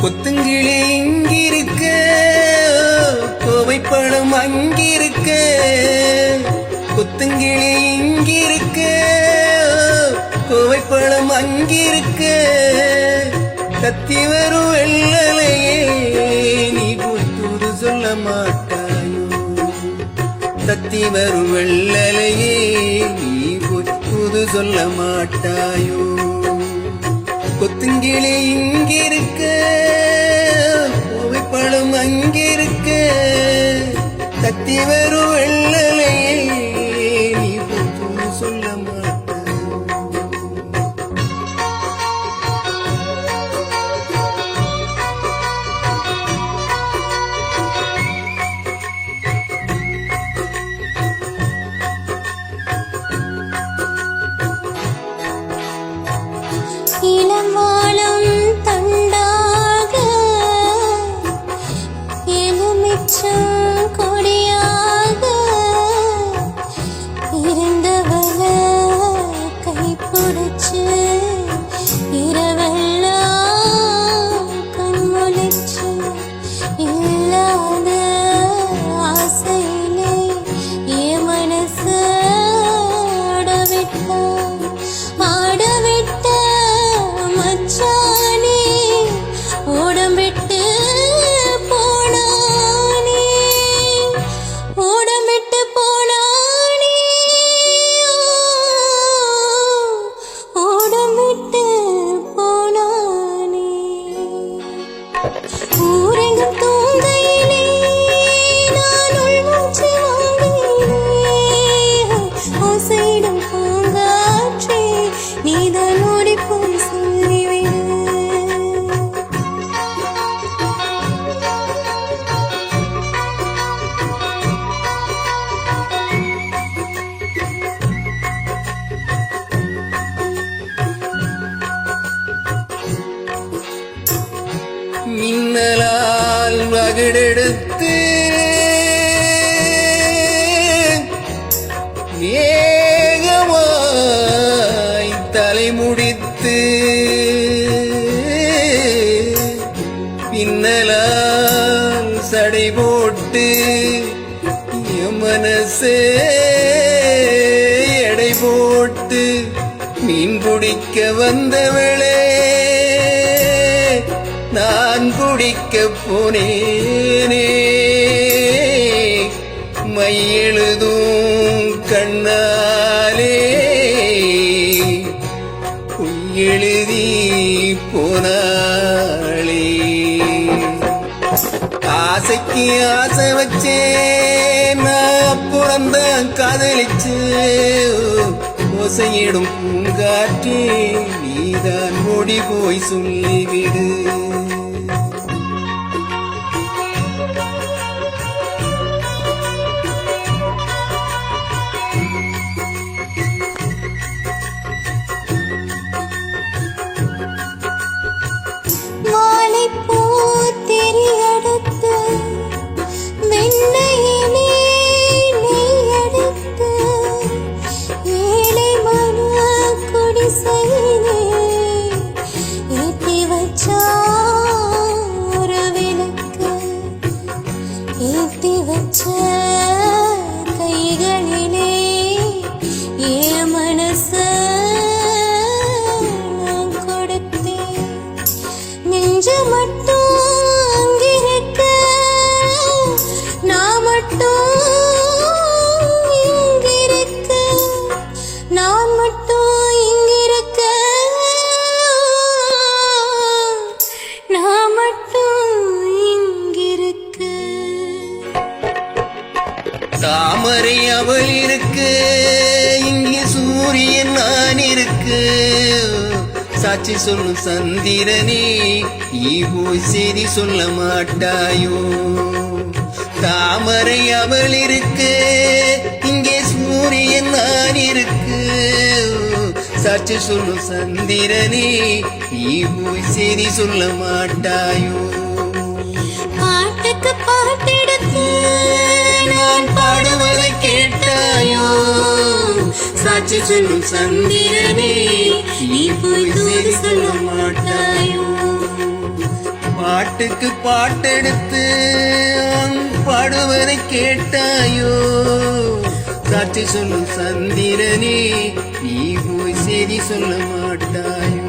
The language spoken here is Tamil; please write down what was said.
கொத்துங்கிளி இங்கிருக்க, கோவைப்பழம் அங்கிருக்க. கொத்துங்கிளி இங்கிருக்க, கோவைப்பழம் அங்கிருக்க. தத்தி வரும் வெள்ளலையே நீ புத்தூது சொல்ல மாட்டாயோ. தத்தி வரும் வெள்ளலையே நீ புத்தூது சொல்ல மாட்டாயோ. கொத்துங்கிளி இங்கிருக்க, கோவைப்பழம் அங்கிருக்க. தத்தி வரும் வெள்ளலையே நீ புத்தூது சொல்ல மாட்டாயோ. இளமாலம் தண்டாக எலுமிச்சம் கொடியாக இருந்தவள கைப்பிடிச்சு இரவெல்லாம் கண்முழிச்சு இல்லாத ஆசையிலே என் மனசு ஆடவிட்ட மச்சானே ஓடம்பிட்டு போனானே, ஓடம்பிட்டு போனானே, ஓடம்பிட்டு போனானே. ஊரெங்கும் தூங்கையிலே நான் உள்மூச்சு வாங்கினேன். ஓசையிடும் பூங்காற்றே நீதான் ஓடி போய் சொல்லிவிடு. மின்னலால் வகடெடுத்து ஏகமாய் தலைமுடித்து பின்னலால் சடை போட்டு என் மனசே எடை போட்டு மீன் பிடிக்க வந்தவளே நான் குடிக்க போனேனே. மையெழுதும் கண்ணாலே பொய்யெழுதி போனாளே. ஆசைக்கு ஆசை வச்சேன் நான் அப்புறம்தான் காதலிச்சு. ஓசையிடும் பூங்காற்றே நீதான் ஓடி போய் சொல்லிவிடு. மாலைப்பூ தெரியெடுத்து வெண்ணையிலே நெய்யெடுத்து ஏழை மன குடிசையிலே ஏற்றி வச்சா அவள் இருக்கு, இங்கே சூரியன் நான் இருக்கு. சாட்சி சொல்லும் சந்திரனே, நீ போய் செய்தி சொல்ல மாட்டாயோ? தாமரை அவள் இருக்கு, இங்கே சூரியன் நான் இருக்கு. சாட்சி சொல்லும் சந்திரனே, நீ போய் செய்தி சொல்ல மாட்டாயோ? பாட்டுக்கு பாட்டெடுத்து நான் பாடுவதை கேட்டாயோ? சாட்சி சொல்லும் சந்திரனே, நீ போய் செய்தி சொல்ல மாட்டாயோ? பாட்டுக்கு பாட்டெடுத்து பாடுவதை கேட்டாயோ? சாட்சி சொல்லும் சந்திரனே, நீ போய் செய்தி சொல்ல மாட்டாயோ?